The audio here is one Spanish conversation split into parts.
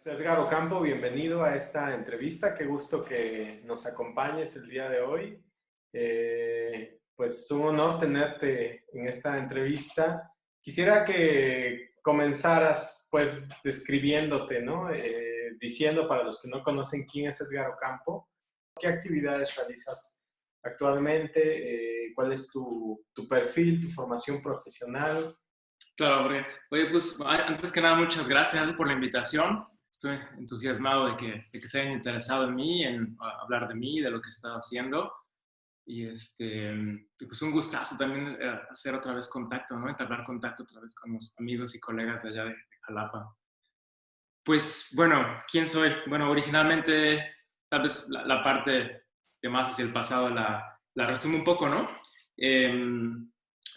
Edgar Ocampo, bienvenido a esta entrevista. Qué gusto que nos acompañes el día de hoy. Pues es un honor tenerte en esta entrevista. Quisiera que comenzaras pues describiéndote, ¿no? Diciendo para los que no conocen quién es Edgar Ocampo, qué actividades realizas actualmente, cuál es tu perfil, tu formación profesional. Claro, Jorge. Oye, pues antes que nada, muchas gracias por la invitación. Estoy entusiasmado de que se hayan interesado en mí, en hablar de mí, de lo que he estado haciendo. Y pues un gustazo también hacer otra vez contacto, ¿no? Entablar contacto otra vez con los amigos y colegas de allá de Jalapa. Pues bueno, ¿quién soy? Bueno, originalmente tal vez la parte que más hacia el pasado la resumo un poco, ¿no?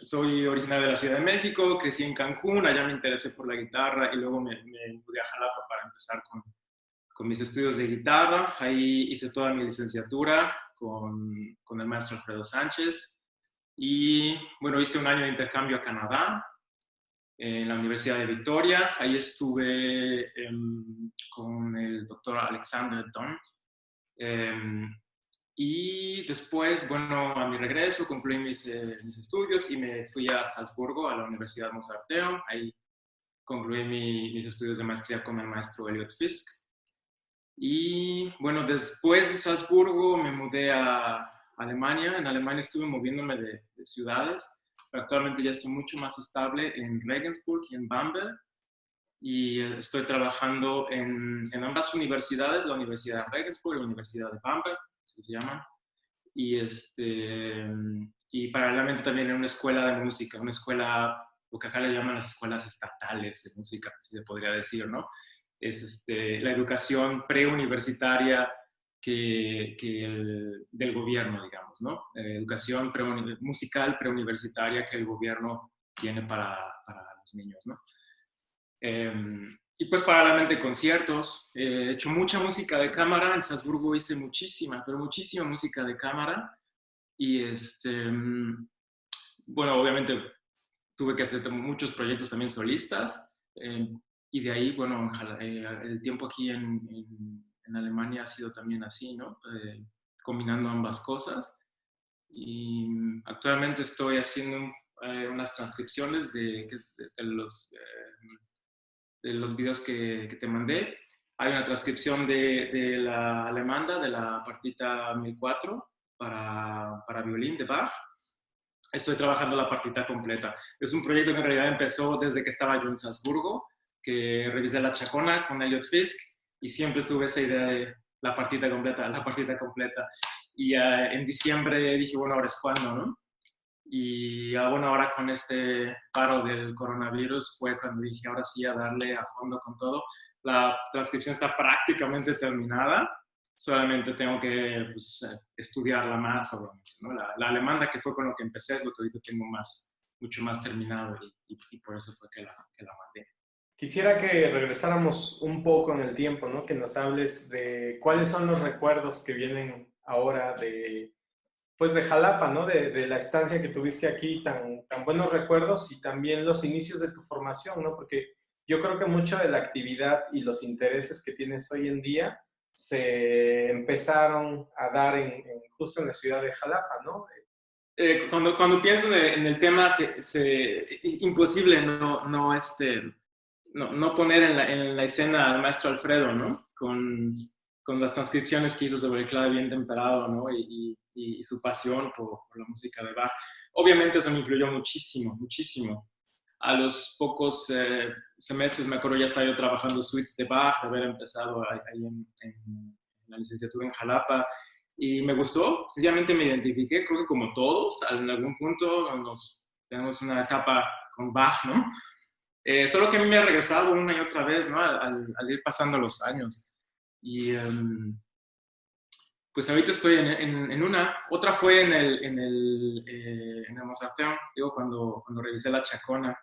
Soy originario de la Ciudad de México, crecí en Cancún, allá me interesé por la guitarra y luego me mudé a Jalapa para empezar con mis estudios de guitarra. Ahí hice toda mi licenciatura con el maestro Alfredo Sánchez y bueno, hice un año de intercambio a Canadá en la Universidad de Victoria. Ahí estuve con el doctor Alexander Don. Y después, bueno, a mi regreso concluí mis estudios y me fui a Salzburgo, a la Universidad Mozarteum. Ahí concluí mis estudios de maestría con el maestro Elliot Fisk. Y bueno, después de Salzburgo me mudé a Alemania. En Alemania estuve moviéndome de ciudades. Pero actualmente ya estoy mucho más estable en Regensburg y en Bamberg. Y estoy trabajando en ambas universidades, la Universidad de Regensburg y la Universidad de Bamberg, así se llaman. Y, y paralelamente también en una escuela de música, una escuela, lo que acá le llaman las escuelas estatales de música, si se podría decir, ¿no? Es la educación preuniversitaria del gobierno, digamos, ¿no? Educación musical preuniversitaria que el gobierno tiene para los niños, ¿no? Y pues paralelamente conciertos. He hecho mucha música de cámara. En Salzburgo hice muchísima, pero muchísima música de cámara. Y bueno, obviamente tuve que hacer muchos proyectos también solistas. Y de ahí, bueno, el tiempo aquí en Alemania ha sido también así, ¿no? Combinando ambas cosas. Y actualmente estoy haciendo unas transcripciones de los videos que te mandé. Hay una transcripción de la alemanda, de la partita 1004 para violín de Bach. Estoy trabajando la partita completa. Es un proyecto que en realidad empezó desde que estaba yo en Salzburgo, que revisé la Chacona con Elliot Fisk y siempre tuve esa idea de la partita completa, la partita completa. Y en diciembre dije, bueno, ahora es cuando, ¿no? Y bueno, ahora con este paro del coronavirus fue cuando dije, ahora sí, a darle a fondo con todo. La transcripción está prácticamente terminada, solamente tengo que pues, estudiarla más, obviamente, ¿no? La alemana, que fue con lo que empecé, es lo que ahorita tengo mucho más terminado y por eso fue que la mandé. Quisiera que regresáramos un poco en el tiempo, ¿no? Que nos hables de cuáles son los recuerdos que vienen ahora pues de Jalapa, ¿no? De la estancia que tuviste aquí, tan buenos recuerdos y también los inicios de tu formación, ¿no? Porque yo creo que mucho de la actividad y los intereses que tienes hoy en día se empezaron a dar justo en la ciudad de Jalapa, ¿no? Cuando pienso en el tema, es imposible no poner en la escena al maestro Alfredo, ¿no? Con las transcripciones que hizo sobre el clave bien temperado, ¿no? Y su pasión por la música de Bach. Obviamente eso me influyó muchísimo, muchísimo. A los pocos semestres, me acuerdo, ya estaba yo trabajando suites de Bach, de haber empezado ahí en la licenciatura en Jalapa, y me gustó, sencillamente me identifiqué, creo que como todos, en algún punto tenemos una etapa con Bach, ¿no? Solo que a mí me ha regresado una y otra vez, ¿no? Al ir pasando los años. Y pues ahorita estoy en una. Otra fue en el Mozarteum, digo, cuando revisé la Chacona.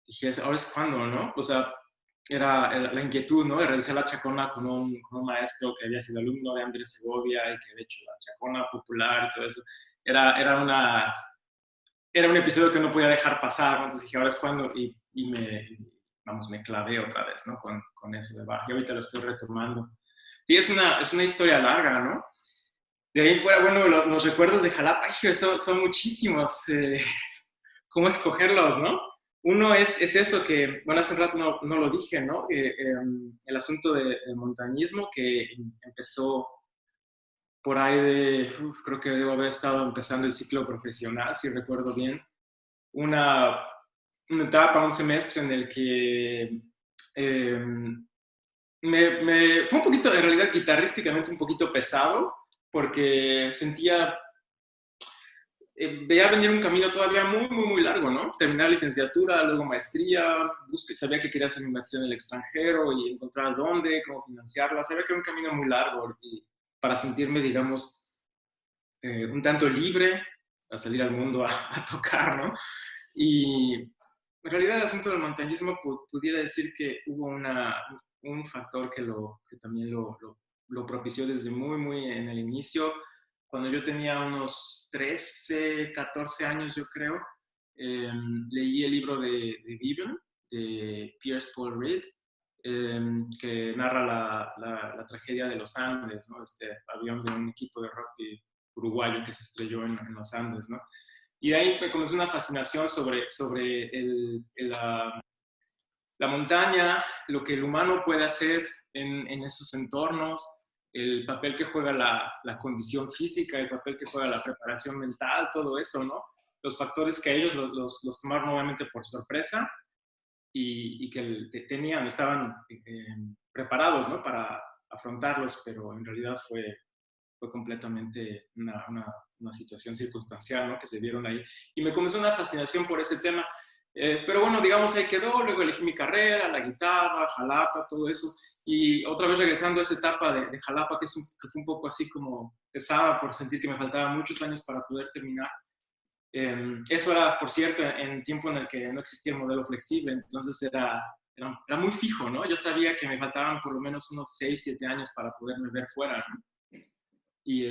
Dije, ahora es cuando, ¿no? O sea, era la inquietud, ¿no? De revisar la Chacona con un maestro que había sido alumno de Andrés Segovia y que había hecho la Chacona popular y todo eso. Era un episodio que no podía dejar pasar, ¿no? Entonces dije, ahora es cuando, y me clavé otra vez, ¿no? Con eso de Bach. Y ahorita lo estoy retomando. Sí, es una historia larga, ¿no? De ahí fuera, bueno, los recuerdos de Jalapa, son muchísimos. ¿Cómo escogerlos, no? Uno es eso que, bueno, hace un rato no lo dije, ¿no? El asunto del montañismo que empezó por ahí creo que debo haber estado empezando el ciclo profesional, si recuerdo bien. Una etapa, un semestre en el que fue un poquito, en realidad, guitarrísticamente un poquito pesado, porque sentía veía venir un camino todavía muy, muy, muy largo, ¿no? Terminar licenciatura, luego maestría, sabía que quería hacer mi maestría en el extranjero y encontrar dónde, cómo financiarla. Sabía que era un camino muy largo y para sentirme, digamos, un tanto libre a salir al mundo a tocar, ¿no? Y en realidad el asunto del montañismo pudiera decir que hubo un factor que también lo propició desde muy, muy en el inicio. Cuando yo tenía unos 13, 14 años, yo creo, leí el libro de Vivian, de Pierce Paul Reed, que narra la tragedia de los Andes, ¿no? Este avión de un equipo de rugby uruguayo que se estrelló en los Andes, ¿no? Y de ahí me comenzó una fascinación sobre la montaña, lo que el humano puede hacer en esos entornos, el papel que juega la condición física, el papel que juega la preparación mental, todo eso, ¿no? Los factores que ellos los tomaron nuevamente por sorpresa y que estaban preparados, ¿no? Para afrontarlos, pero en realidad fue completamente una situación circunstancial, ¿no? Que se dieron ahí. Y me comenzó una fascinación por ese tema. Pero bueno, digamos, ahí quedó, luego elegí mi carrera, la guitarra, Jalapa, todo eso. Y otra vez regresando a esa etapa de Jalapa, que fue un poco así como pesada por sentir que me faltaban muchos años para poder terminar. Eso era, por cierto, en tiempo en el que no existía el modelo flexible, entonces era muy fijo, ¿no? Yo sabía que me faltaban por lo menos unos 6, 7 años para poderme ver fuera, ¿no? Y,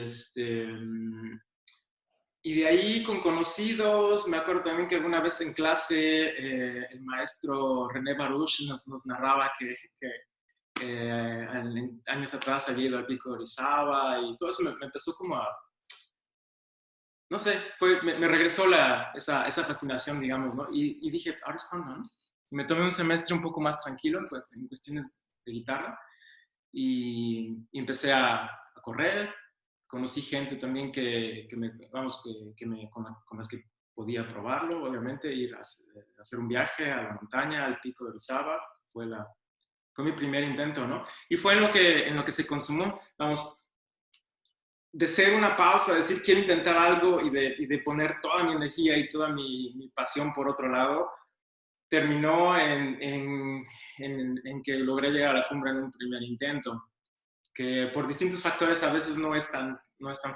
y de ahí con conocidos, me acuerdo también que alguna vez en clase el maestro René Baruch nos narraba que años atrás había ido al Pico de Orizaba y todo eso me empezó como a, no sé, me regresó esa fascinación, digamos, ¿no? Y dije, ahora es cuando, ¿no? Y me tomé un semestre un poco más tranquilo pues, en cuestiones de guitarra y empecé a correr. Conocí gente también con las que podía probarlo, obviamente, ir a hacer un viaje a la montaña, al Pico de Orizaba. Fue mi primer intento, ¿no? Y fue en lo que se consumó, vamos, de ser una pausa, decir quiero intentar algo y de poner toda mi energía y toda mi pasión por otro lado, terminó en que logré llegar a la cumbre en un primer intento, que por distintos factores a veces no es tan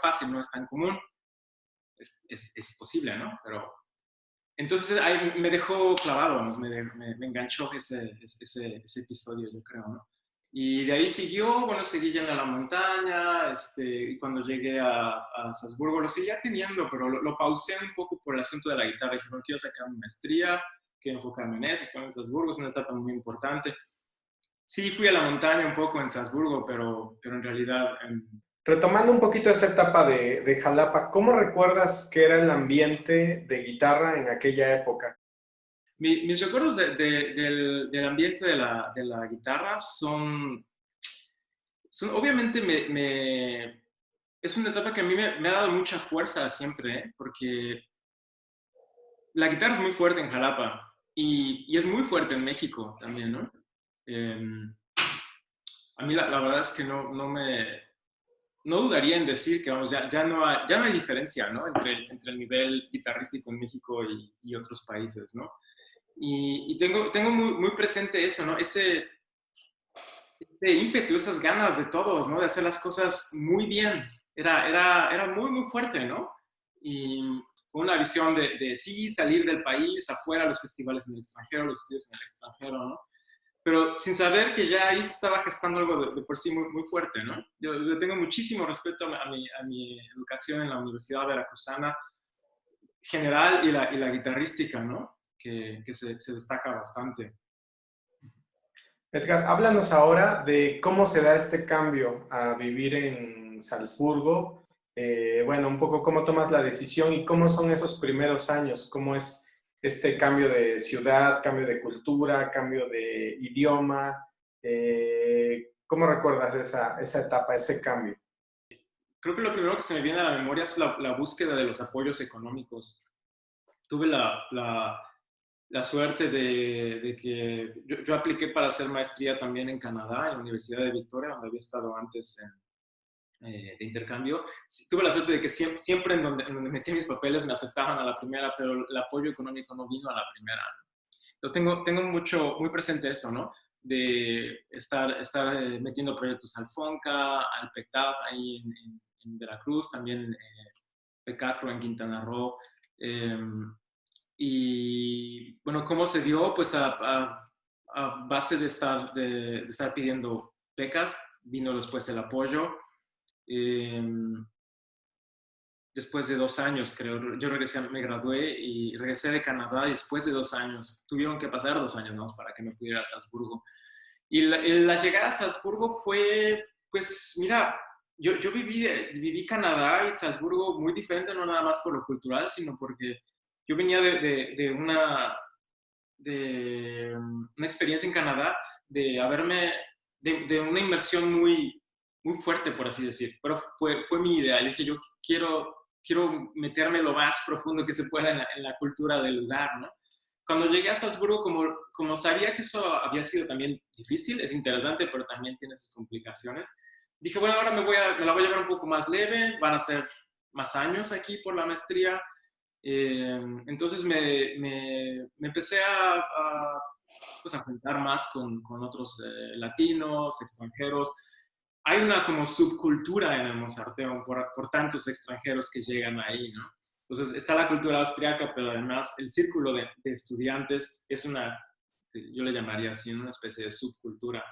fácil, no es tan común. Es posible, ¿no? Pero entonces ahí me dejó clavado, vamos, me enganchó ese episodio, yo creo, ¿no? Y de ahí siguió, bueno, seguí yendo a la montaña, y cuando llegué a Salzburgo lo seguía teniendo, pero lo pausé un poco por el asunto de la guitarra. Dije, bueno, quiero sacar mi maestría, quiero enfocarme en eso, estoy en Salzburgo, es una etapa muy importante. Sí, fui a la montaña un poco en Salzburgo, pero en realidad... Retomando un poquito esa etapa de Jalapa, ¿cómo recuerdas que era el ambiente de guitarra en aquella época? Mis recuerdos del ambiente de la guitarra son obviamente, es una etapa que a mí me ha dado mucha fuerza siempre, ¿eh? Porque la guitarra es muy fuerte en Jalapa y es muy fuerte en México también, ¿no? A mí la verdad es que no dudaría en decir que vamos, ya no hay diferencia, ¿no? Entre el nivel guitarrístico en México y otros países, ¿no? Y tengo muy, muy presente eso, ¿no? Ese ímpetu, esas ganas de todos, ¿no? De hacer las cosas muy bien. Era muy, muy fuerte, ¿no? Y con una visión de sí, salir del país, afuera, los festivales en el extranjero, los estudios en el extranjero, ¿no? Pero sin saber que ya ahí se estaba gestando algo de por sí muy, muy fuerte, ¿no? Yo tengo muchísimo respeto a mi educación en la Universidad Veracruzana general y la guitarrística, ¿no? Que se destaca bastante. Edgar, háblanos ahora de cómo se da este cambio a vivir en Salzburgo. Bueno, un poco cómo tomas la decisión y cómo son esos primeros años, cómo es este cambio de ciudad, cambio de cultura, cambio de idioma. ¿Cómo recuerdas esa etapa, ese cambio? Creo que lo primero que se me viene a la memoria es la búsqueda de los apoyos económicos. Tuve la suerte de que yo apliqué para hacer maestría también en Canadá, en la Universidad de Victoria, donde había estado antes de intercambio. Sí, tuve la suerte de que siempre en donde metí mis papeles me aceptaban a la primera, pero el apoyo económico no vino a la primera. Entonces tengo muy presente eso, ¿no? De estar metiendo proyectos al FONCA, al PECTAF, ahí en Veracruz, también PECACRO en Quintana Roo. Y bueno, ¿cómo se dio? Pues a base de estar pidiendo becas, vino después el apoyo. Después de 2 años, creo, yo me gradué y regresé de Canadá y después de 2 años, tuvieron que pasar 2 años más para que me pudiera a Salzburgo. Y la llegada a Salzburgo fue, pues mira, yo viví Canadá y Salzburgo muy diferente, no nada más por lo cultural, sino porque yo venía de una experiencia en Canadá, de una inmersión muy fuerte, por así decir, pero fue mi idea. Yo dije, yo quiero meterme lo más profundo que se pueda en la cultura del lugar, ¿no? Cuando llegué a Salzburgo, como sabía que eso había sido también difícil, es interesante, pero también tiene sus complicaciones, dije, bueno, ahora me la voy a llevar un poco más leve, van a ser más años aquí por la maestría. Entonces me empecé pues a juntar más con otros latinos, extranjeros. Hay una como subcultura en el Mozarteum por tantos extranjeros que llegan ahí, ¿no? Entonces está la cultura austriaca, pero además el círculo de estudiantes es yo le llamaría así, una especie de subcultura.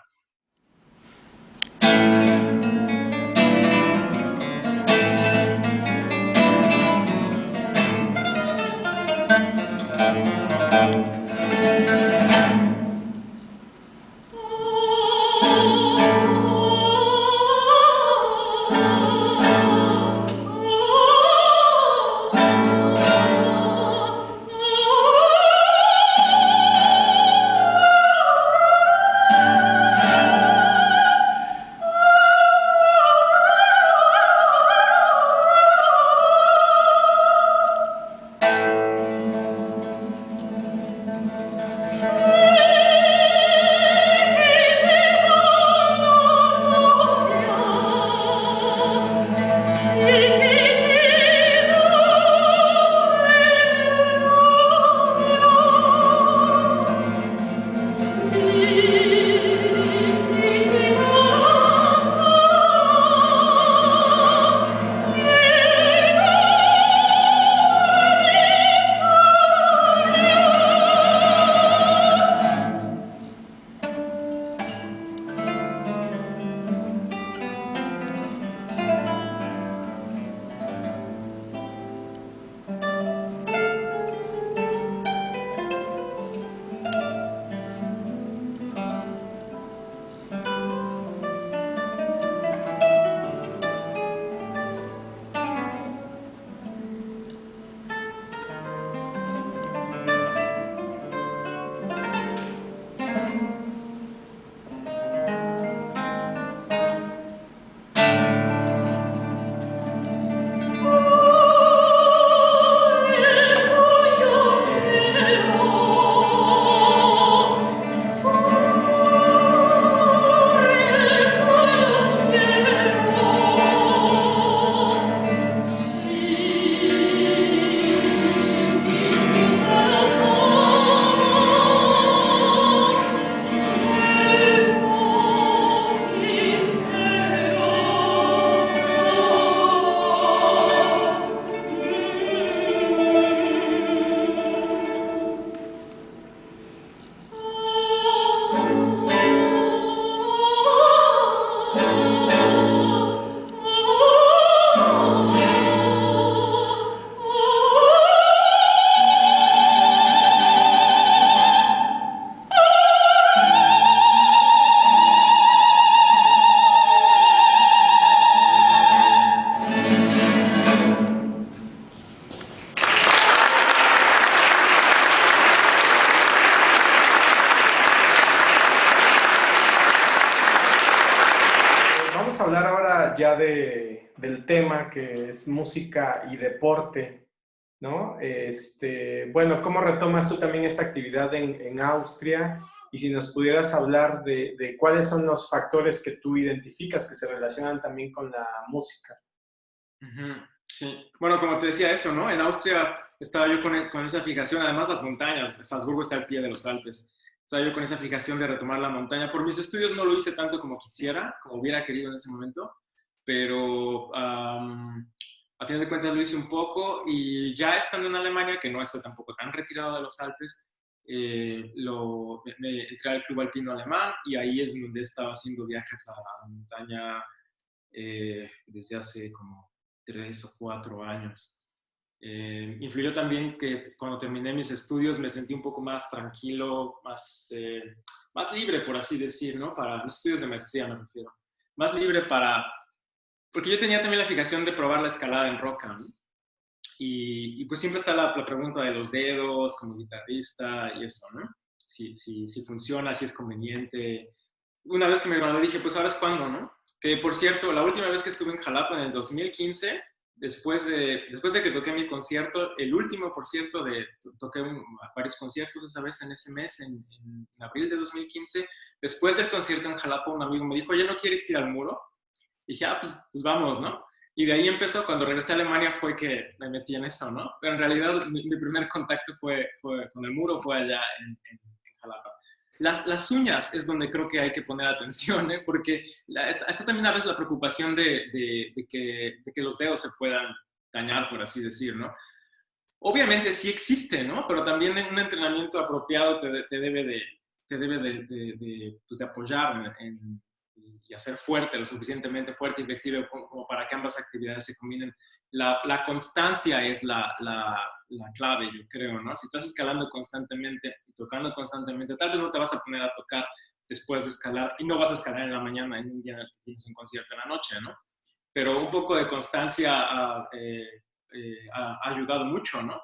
A hablar ahora ya del tema que es música y deporte, ¿no? Bueno, ¿cómo retomas tú también esa actividad en Austria? y si nos pudieras hablar de cuáles son los factores que tú identificas que se relacionan también con la música. Sí, bueno, como te decía eso, ¿no? En Austria estaba yo con esa fijación, además las montañas, Salzburgo está al pie de los Alpes, estaba yo con esa fijación de retomar la montaña. Por mis estudios no lo hice tanto como quisiera, como hubiera querido en ese momento, pero a final de cuentas lo hice un poco y ya estando en Alemania, que no estoy tampoco tan retirado de los Alpes, me entré al Club Alpino Alemán y ahí es donde estaba haciendo viajes a la montaña desde hace como 3 o 4 años. Influyó también que cuando terminé mis estudios me sentí un poco más tranquilo, más libre, por así decir, ¿no? Para mis estudios de maestría me refiero. Más libre porque yo tenía también la fijación de probar la escalada en roca, ¿no? Y pues siempre está la pregunta de los dedos como guitarrista y eso, ¿no? Si funciona, si es conveniente. Una vez que me gradué dije, pues ahora es cuando, ¿no? Que por cierto, la última vez que estuve en Jalapa en el 2015, después de que toqué mi concierto, el último, por cierto, toqué varios conciertos esa vez en ese mes, en abril de 2015, después del concierto en Jalapa un amigo me dijo, oye, ¿no quieres ir al muro? Y dije, pues vamos, ¿no? Y de ahí empezó, cuando regresé a Alemania fue que me metí en eso, ¿no? Pero en realidad mi primer contacto fue con el muro, fue allá en Jalapa. Las uñas es donde creo que hay que poner atención, ¿eh? Porque está también a veces la preocupación de que los dedos se puedan dañar, por así decir, ¿no? Obviamente sí existe, ¿no? Pero también un entrenamiento apropiado te debe pues de apoyar y hacer fuerte, lo suficientemente fuerte y flexible como para que ambas actividades se combinen. La constancia es la clave, yo creo, ¿no? Si estás escalando constantemente y tocando constantemente, tal vez no te vas a poner a tocar después de escalar y no vas a escalar en la mañana en un día en el que tienes un concierto en la noche, ¿no? Pero un poco de constancia ha ayudado mucho, ¿no?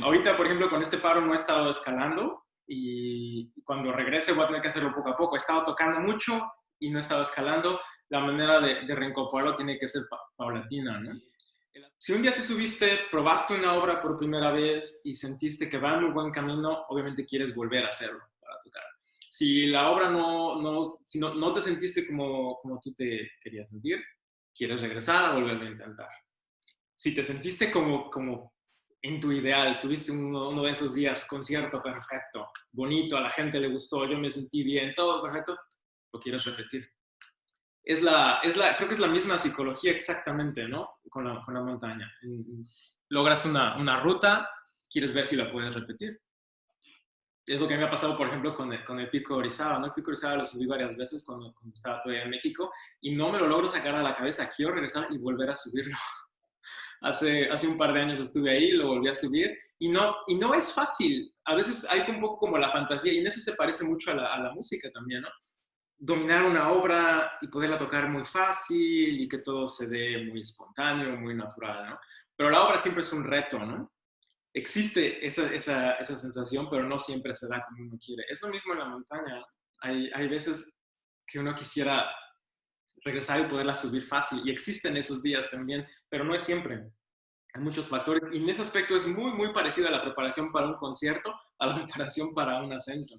Ahorita, por ejemplo, con este paro no he estado escalando y cuando regrese voy a tener que hacerlo poco a poco. He estado tocando mucho y no he estado escalando. La manera de reincorporarlo tiene que ser paulatina, ¿no? Si un día te subiste, probaste una obra por primera vez y sentiste que va en muy buen camino, obviamente quieres volver a hacerlo para tocar. Si la obra no te sentiste como tú te querías sentir, quieres regresar a volver a intentar. Si te sentiste como en tu ideal, tuviste uno de esos días, concierto perfecto, bonito, a la gente le gustó, yo me sentí bien, todo perfecto, lo quieres repetir. Creo que es la misma psicología exactamente, ¿no? Con la montaña. Logras una ruta, quieres ver si la puedes repetir. Es lo que me ha pasado, por ejemplo, con el Pico Orizaba, ¿no? El Pico Orizaba lo subí varias veces cuando estaba todavía en México y no me lo logro sacar de la cabeza. Quiero regresar y volver a subirlo. Hace un par de años estuve ahí, lo volví a subir y no es fácil. A veces hay un poco como la fantasía y en eso se parece mucho a la música también, ¿no? Dominar una obra y poderla tocar muy fácil y que todo se dé muy espontáneo, muy natural, ¿no? Pero la obra siempre es un reto, ¿no? Existe esa sensación, pero no siempre se da como uno quiere. Es lo mismo en la montaña. Hay veces que uno quisiera regresar y poderla subir fácil. Y existen esos días también, pero no es siempre. Hay muchos factores. Y en ese aspecto es muy, muy parecido a la preparación para un concierto, a la preparación para un ascenso.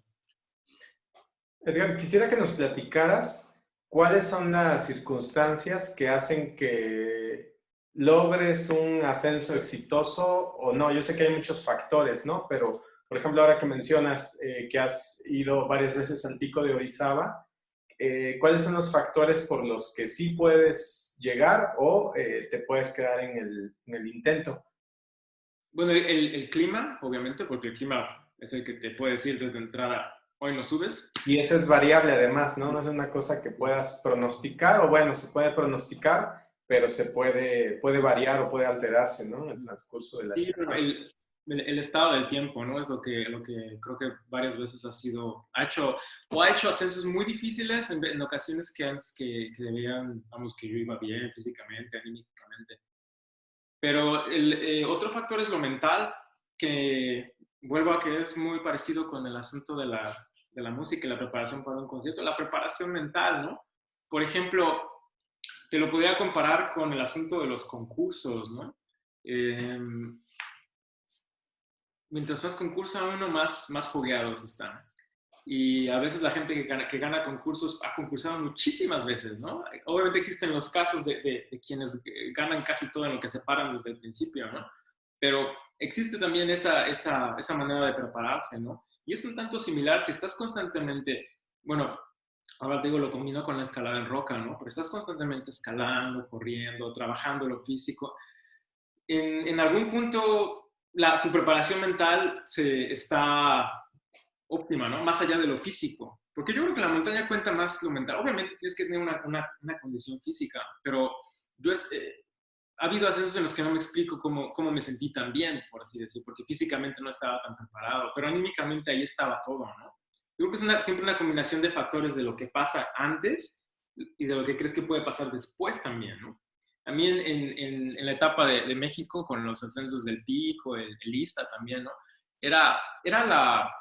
Edgar, quisiera que nos platicaras cuáles son las circunstancias que hacen que logres un ascenso exitoso o no. Yo sé que hay muchos factores, ¿no? Pero, por ejemplo, ahora que mencionas que has ido varias veces al Pico de Orizaba, ¿cuáles son los factores por los que sí puedes llegar o te puedes quedar en el intento? Bueno, el clima, obviamente, porque el clima es el que te puede decir desde entrada, hoy no subes. Y esa es variable además, ¿no? No es una cosa que puedas pronosticar, o bueno, se puede pronosticar, pero puede variar o puede alterarse, ¿no? En el transcurso de la Sí, semana. el estado del tiempo, ¿no? Es lo que creo que varias veces ha hecho ascensos muy difíciles en ocasiones que debían, vamos, que yo iba bien físicamente, anímicamente. Pero otro factor es lo mental, que vuelvo a que es muy parecido con el asunto de la música y la preparación para un concierto, la preparación mental, ¿no? Por ejemplo, te lo podría comparar con el asunto de los concursos, ¿no? Mientras más concursa uno, más fogueados están. Y a veces la gente que gana concursos ha concursado muchísimas veces, ¿no? Obviamente existen los casos de quienes ganan casi todo en lo que se paran desde el principio, ¿no? Pero existe también esa manera de prepararse, ¿no? Y es un tanto similar si estás constantemente, bueno, ahora te digo, lo combino con la escalada en roca, ¿no? Pero estás constantemente escalando, corriendo, trabajando lo físico. En algún punto, tu preparación mental está óptima, ¿no? Más allá de lo físico. Porque yo creo que la montaña cuenta más lo mental. Obviamente tienes que tener una condición física, pero yo ha habido ascensos en los que no me explico cómo me sentí tan bien, por así decir, porque físicamente no estaba tan preparado, pero anímicamente ahí estaba todo, ¿no? Yo creo que es siempre una combinación de factores de lo que pasa antes y de lo que crees que puede pasar después también, ¿no? A mí en la etapa de México, con los ascensos del Pico, el Ista también, ¿no? Era la,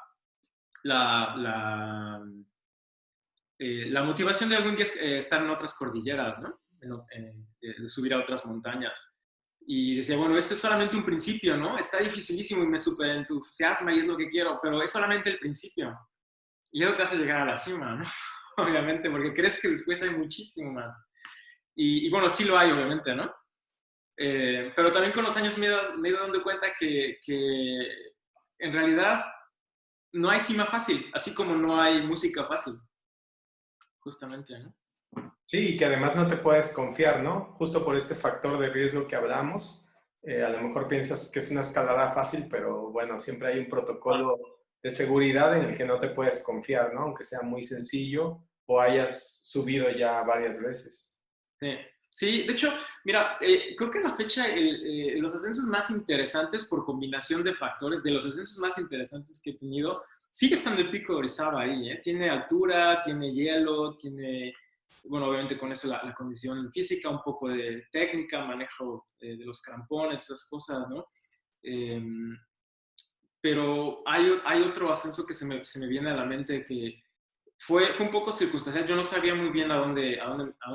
la motivación de algún día estar en otras cordilleras, ¿no? De subir a otras montañas. Y decía, bueno, esto es solamente un principio, ¿no? Está dificilísimo y me súper entusiasma y es lo que quiero, pero es solamente el principio. Y eso te hace llegar a la cima, ¿no? Obviamente, porque crees que después hay muchísimo más. Y bueno, sí lo hay, obviamente, ¿no? Pero también con los años me he ido dando cuenta que en realidad no hay cima fácil, así como no hay música fácil, justamente, ¿no? Sí, y que además no te puedes confiar, ¿no? Justo por este factor de riesgo que hablamos. A lo mejor piensas que es una escalada fácil, pero bueno, siempre hay un protocolo de seguridad en el que no te puedes confiar, ¿no? Aunque sea muy sencillo o hayas subido ya varias veces. Sí, sí, de hecho, mira, creo que a la fecha los ascensos más interesantes por combinación de factores, de los ascensos más interesantes que he tenido, sigue estando el Pico de Orizaba ahí, ¿eh? Tiene altura, tiene hielo, tiene, bueno, obviamente con eso la condición física, un poco de técnica, manejo de los crampones, esas cosas, ¿no? Eh, pero hay otro ascenso que se me viene a la mente que fue un poco circunstancial. Yo no sabía muy bien a dónde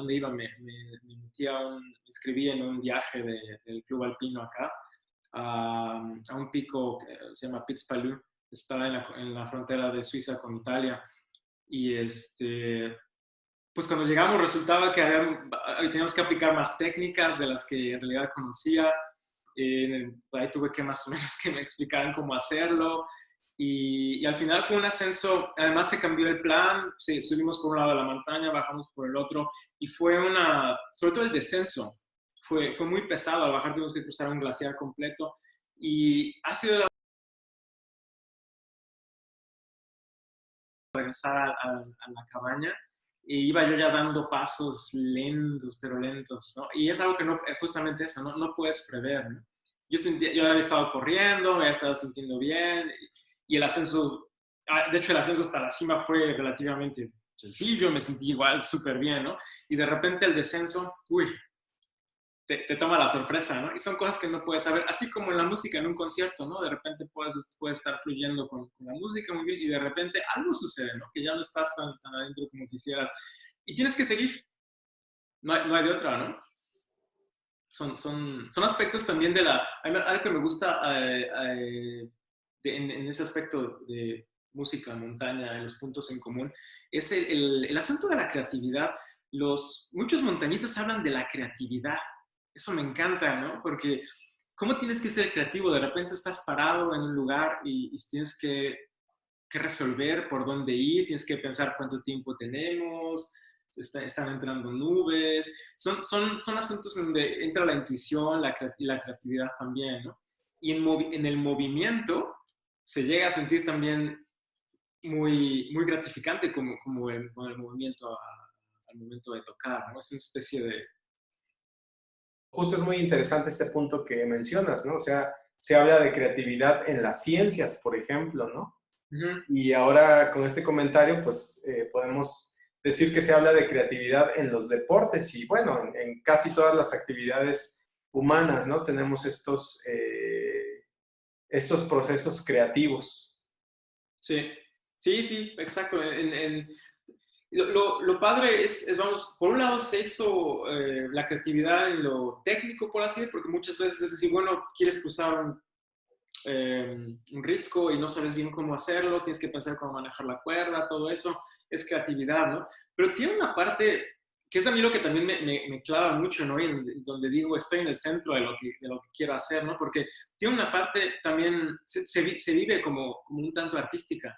iba. Me metí me inscribí en un viaje del Club Alpino acá a un pico que se llama Pitzpalu. Está en la frontera de Suiza con Italia. Y pues cuando llegamos resultaba que teníamos que aplicar más técnicas de las que en realidad conocía. Ahí tuve que más o menos que me explicaran cómo hacerlo. Y al final fue un ascenso, además se cambió el plan, subimos por un lado de la montaña, bajamos por el otro, y sobre todo el descenso, fue muy pesado. Al bajar tuvimos que cruzar un glaciar completo, y ha sido regresar a la cabaña, y iba yo ya dando pasos lentos, pero lentos, ¿no? Y es algo que no, justamente eso, no puedes prever, ¿no? Yo había estado corriendo, me había estado sintiendo bien, y el ascenso, de hecho el ascenso hasta la cima fue relativamente sencillo, me sentí igual súper bien, ¿no? Y de repente el descenso, uy, te toma la sorpresa, ¿no? Y son cosas que no puedes saber, así como en la música, en un concierto, ¿no? De repente puedes estar fluyendo con la música muy bien y de repente algo sucede, ¿no? Que ya no estás tan adentro como quisieras. Y tienes que seguir, no hay de otra, ¿no? Son aspectos también algo que me gusta en ese aspecto de música, montaña, en los puntos en común, es el asunto de la creatividad. Muchos montañistas hablan de la creatividad. Eso me encanta, ¿no? Porque ¿cómo tienes que ser creativo? De repente estás parado en un lugar y tienes que resolver por dónde ir, tienes que pensar cuánto tiempo tenemos, están entrando nubes. Son asuntos donde entra la intuición y la creatividad también, ¿no? Y en el movimiento se llega a sentir también muy, muy gratificante como con el movimiento al momento de tocar, ¿no? Es una especie de... Justo es muy interesante este punto que mencionas, ¿no? O sea, se habla de creatividad en las ciencias, por ejemplo, ¿no? Uh-huh. Y ahora con este comentario, pues podemos decir que se habla de creatividad en los deportes y bueno, en casi todas las actividades humanas, ¿no? Tenemos estos procesos creativos. Sí, sí, exacto. Lo padre vamos, por un lado es eso, la creatividad en lo técnico, por así decirlo, porque muchas veces es decir, bueno, quieres cruzar un risco y no sabes bien cómo hacerlo, tienes que pensar cómo manejar la cuerda, todo eso, es creatividad, ¿no? Pero tiene una parte que es a mí lo que también me clava mucho, ¿no? Y donde digo, estoy en el centro de lo que quiero hacer, ¿no? Porque tiene una parte también, se vive como un tanto artística.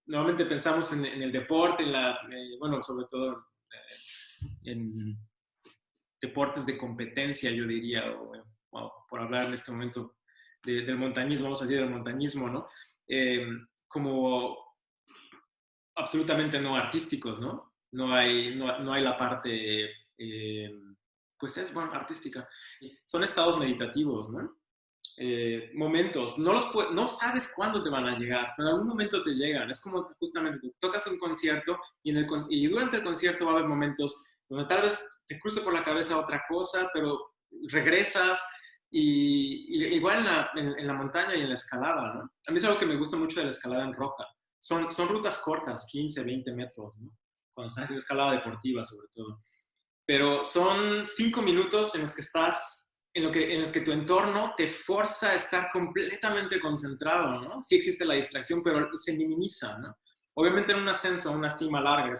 Normalmente pensamos en el deporte, bueno, sobre todo en deportes de competencia, yo diría, o por hablar en este momento del montañismo, vamos a decir del montañismo, ¿no? Como absolutamente no artísticos, ¿no? No hay la parte, pues es, bueno, artística. Son estados meditativos, ¿no? Momentos, no sabes cuándo te van a llegar, pero en algún momento te llegan. Es como justamente tú tocas un concierto y durante el concierto va a haber momentos donde tal vez te cruce por la cabeza otra cosa, pero regresas y igual en la montaña y en la escalada, ¿no? A mí es algo que me gusta mucho de la escalada en roca. Son rutas cortas, 15, 20 metros, ¿no? Cuando estás haciendo escalada deportiva sobre todo. Pero son 5 minutos en los que estás, en los que tu entorno te forza a estar completamente concentrado, ¿no? Sí existe la distracción, pero se minimiza, ¿no? Obviamente en un ascenso a una cima larga,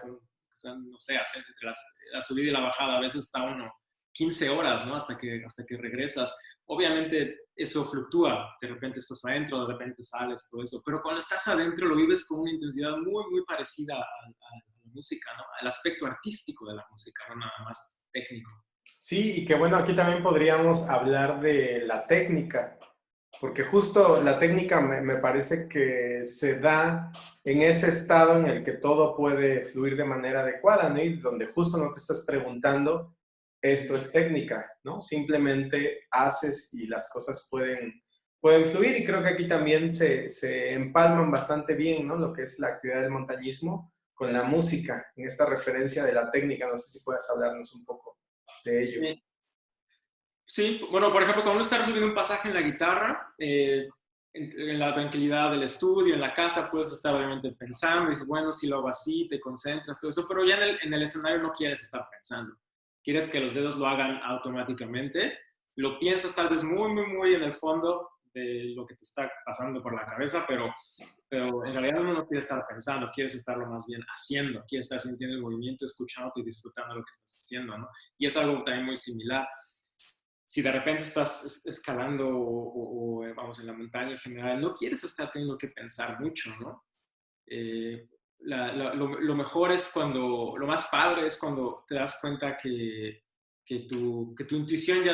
no sé, entre la subida y la bajada, a veces está uno 15 horas, ¿no? Hasta que regresas. Obviamente eso fluctúa, de repente estás adentro, de repente sales, todo eso, pero cuando estás adentro lo vives con una intensidad muy, muy parecida a la música, ¿no? Al aspecto artístico de la música, no nada más técnico. Sí, y que bueno, aquí también podríamos hablar de la técnica, porque justo la técnica me parece que se da en ese estado en el que todo puede fluir de manera adecuada, ¿no? Y donde justo no te estás preguntando, esto es técnica, ¿no? Simplemente haces y las cosas pueden fluir, y creo que aquí también se empalman bastante bien, ¿no? Lo que es la actividad del montañismo con la música, en esta referencia de la técnica. No sé si puedes hablarnos un poco de ello. Sí. Sí, bueno, por ejemplo, cuando uno está resolviendo un pasaje en la guitarra, en la tranquilidad del estudio, en la casa, puedes estar obviamente pensando, y dices, bueno, si lo hago así, te concentras, todo eso, pero ya en el escenario no quieres estar pensando. Quieres que los dedos lo hagan automáticamente. Lo piensas tal vez muy, muy, muy en el fondo de lo que te está pasando por la cabeza, pero en realidad uno no quiere estar pensando, quieres estarlo más bien haciendo, quieres estar sintiendo el movimiento, escuchándote y disfrutando lo que estás haciendo, ¿no? Y es algo también muy similar. Si de repente estás escalando vamos en la montaña en general, no quieres estar teniendo que pensar mucho, ¿no? Lo mejor es lo más padre es cuando te das cuenta que tu intuición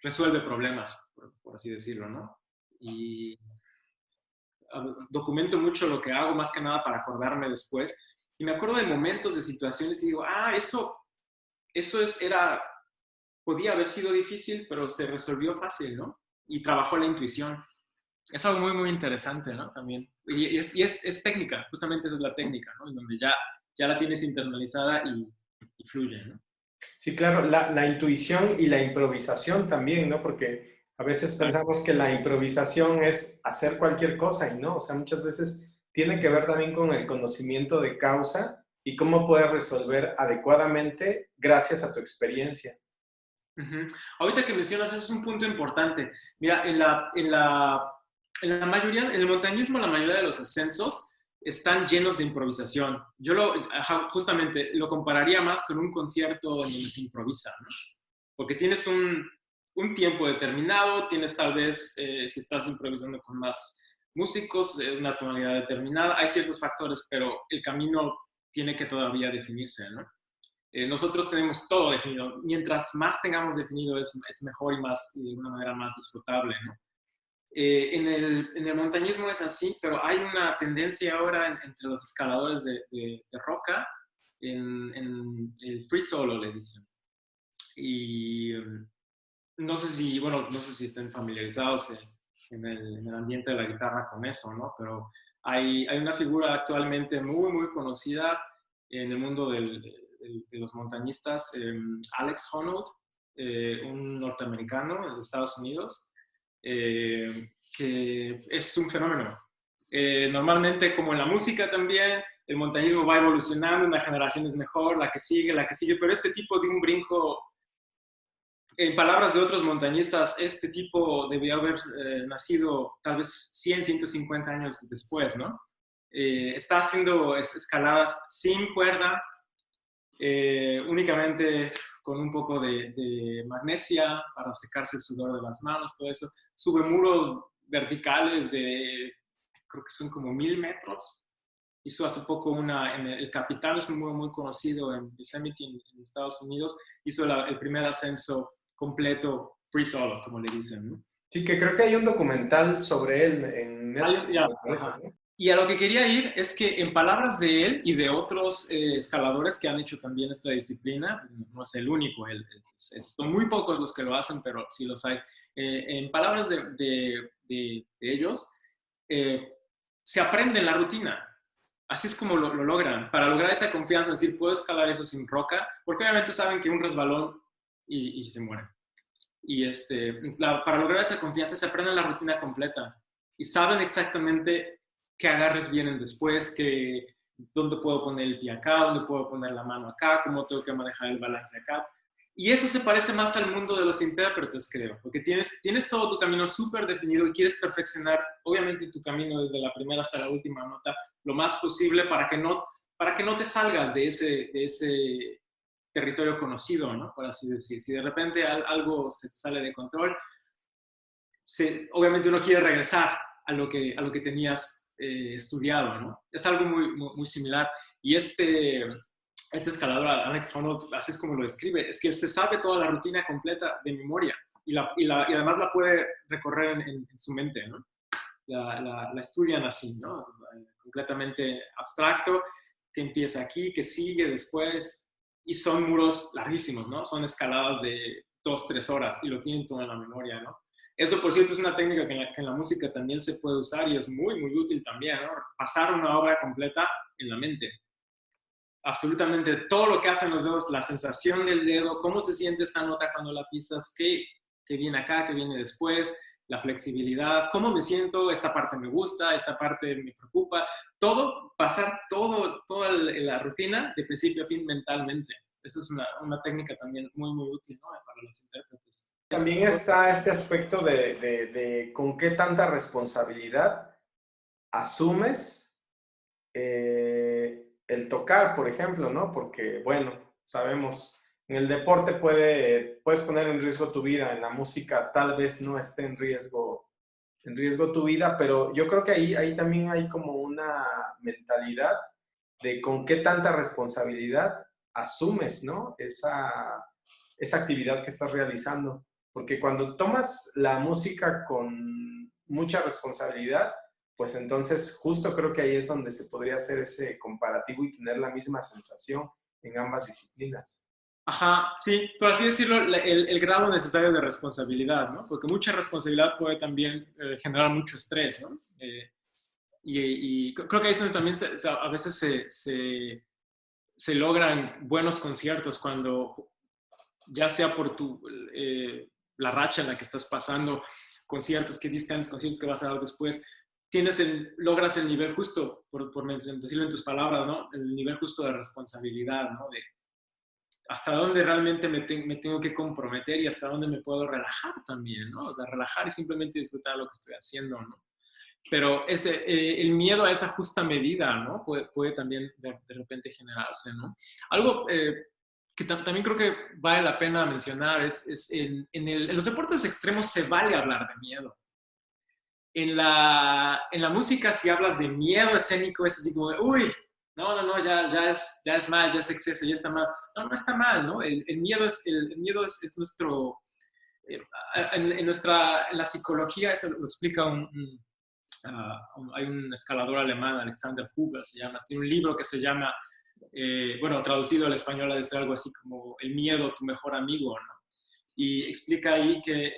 resuelve problemas, por así decirlo, ¿no? Y documento mucho lo que hago, más que nada para acordarme después. Y me acuerdo de momentos, de situaciones y digo, podía haber sido difícil, pero se resolvió fácil, ¿no? Y trabajó la intuición. Es algo muy, muy interesante, ¿no? También. Y es técnica, justamente eso es la técnica, ¿no? En donde ya la tienes internalizada y fluye, ¿no? Sí, claro, la intuición y la improvisación también, ¿no? Porque a veces pensamos que la improvisación es hacer cualquier cosa y no, o sea, muchas veces tiene que ver también con el conocimiento de causa y cómo puedes resolver adecuadamente gracias a tu experiencia. Uh-huh. Ahorita que mencionas eso es un punto importante. Mira, en la mayoría, en el montañismo, la mayoría de los ascensos están llenos de improvisación. Justamente lo compararía más con un concierto en donde se improvisa, ¿no? Porque tienes un tiempo determinado, tienes tal vez, si estás improvisando con más músicos, una tonalidad determinada, hay ciertos factores, pero el camino tiene que todavía definirse, ¿no? Nosotros tenemos todo definido. Mientras más tengamos definido es mejor y de alguna manera más disfrutable, ¿no? En el montañismo es así, pero hay una tendencia ahora entre los escaladores de roca, en el free solo le dicen. Y no sé si estén familiarizados en el ambiente de la guitarra con eso, ¿no? Pero hay una figura actualmente muy, muy conocida en el mundo de los montañistas, Alex Honnold, un norteamericano de Estados Unidos, que es un fenómeno. Normalmente, como en la música también, el montañismo va evolucionando, una generación es mejor, la que sigue, pero este tipo de un brinco en palabras de otros montañistas, este tipo debió haber nacido tal vez 100, 150 años después, ¿no? Está haciendo escaladas sin cuerda, únicamente con un poco de magnesia para secarse el sudor de las manos, todo eso. Sube muros verticales de, creo que son como 1000 metros. Hizo hace poco el Capital, es un muro muy conocido en Yosemite, en Estados Unidos. Hizo el primer ascenso completo, free solo, como le dicen, ¿no? Sí, que creo que hay un documental sobre él en Netflix, Ya, me parece, ¿no? y a lo que quería ir es que en palabras de él y de otros escaladores que han hecho también esta disciplina, no es el único, son muy pocos los que lo hacen, pero sí los hay. En palabras de ellos, se aprende en la rutina. Así es como lo logran. Para lograr esa confianza, es decir, puedo escalar eso sin roca, porque obviamente saben que un resbalón y se mueren. Y para lograr esa confianza se aprenden la rutina completa y saben exactamente qué agarres vienen después, dónde puedo poner el pie acá, dónde puedo poner la mano acá, cómo tengo que manejar el balance acá. Y eso se parece más al mundo de los intérpretes, creo, porque tienes todo tu camino súper definido y quieres perfeccionar, obviamente, tu camino desde la primera hasta la última nota lo más posible para que no te salgas de ese territorio conocido, ¿no? Por así decir. Si de repente algo se te sale de control, obviamente uno quiere regresar a lo que tenías estudiado, ¿no? Es algo muy, muy, muy similar. Y este escalador, Alex Honnold, así es como lo describe, es que él se sabe toda la rutina completa de memoria y además la puede recorrer en su mente, ¿no? La estudian así, ¿no? Completamente abstracto, que empieza aquí, que sigue después, y son muros larguísimos, ¿no? Son escaladas de 2, 3 horas y lo tienen todo en la memoria, ¿no? Eso, por cierto, es una técnica que en la música también se puede usar y es muy, muy útil también, ¿no? Pasar una obra completa en la mente. Absolutamente todo lo que hacen los dedos, la sensación del dedo, cómo se siente esta nota cuando la pisas, qué viene acá, qué viene después, la flexibilidad, cómo me siento, esta parte me gusta, esta parte me preocupa, todo, pasar toda la rutina de principio a fin mentalmente. Eso es una técnica también muy, muy útil, ¿no? Para los intérpretes. También está este aspecto de con qué tanta responsabilidad asumes el tocar, por ejemplo, ¿no? Porque, bueno, sabemos, en el deporte puedes poner en riesgo tu vida, en la música tal vez no esté en riesgo tu vida, pero yo creo que ahí también hay como una mentalidad de con qué tanta responsabilidad asumes, ¿no? Esa actividad que estás realizando. Porque cuando tomas la música con mucha responsabilidad, pues entonces justo creo que ahí es donde se podría hacer ese comparativo y tener la misma sensación en ambas disciplinas. Ajá, sí, por así decirlo, el grado necesario de responsabilidad, ¿no? Porque mucha responsabilidad puede también generar mucho estrés, ¿no? Y creo que ahí es donde también a veces se logran buenos conciertos cuando, ya sea por la racha en la que estás pasando, conciertos que diste antes, conciertos que vas a dar después, logras el nivel justo, por decirlo en tus palabras, ¿no? El nivel justo de responsabilidad, ¿no? De hasta dónde realmente me tengo que comprometer y hasta dónde me puedo relajar también, ¿no? O sea, relajar y simplemente disfrutar lo que estoy haciendo, ¿no? Pero el miedo a esa justa medida, ¿no? Puede también de repente generarse, ¿no? Algo que también creo que vale la pena mencionar es en los deportes extremos se vale hablar de miedo. En la música, si hablas de miedo escénico, es así como, uy, no, ya es mal, ya es exceso, ya está mal. No está mal, ¿no? El miedo es nuestro... en la psicología, eso lo explica hay un escalador alemán, Alexander Huber se llama, tiene un libro que se llama, bueno, traducido al español ha de ser algo así como El miedo, tu mejor amigo, ¿no? Y explica ahí que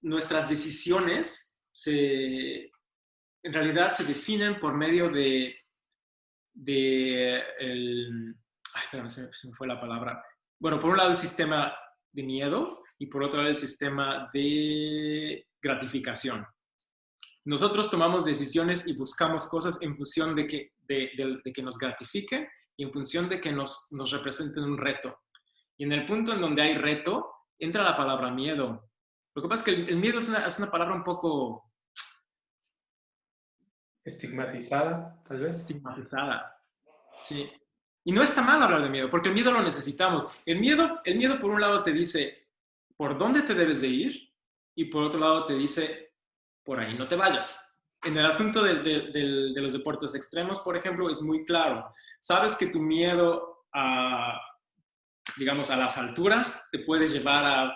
nuestras decisiones en realidad se definen por medio ay, espérame, se me fue la palabra. Bueno, por un lado el sistema de miedo y por otro lado el sistema de gratificación. Nosotros tomamos decisiones y buscamos cosas en función de que nos gratifiquen y en función de que nos representen un reto. Y en el punto en donde hay reto, entra la palabra miedo. Lo que pasa es que el miedo es una palabra un poco Estigmatizada, tal vez. estigmatizada. Sí. Y no está mal hablar de miedo, porque el miedo lo necesitamos. El miedo por un lado te dice por dónde te debes de ir y por otro lado te dice por ahí no te vayas. En el asunto de los deportes extremos, por ejemplo, es muy claro. Sabes que tu miedo a, digamos, a las alturas te puede llevar a,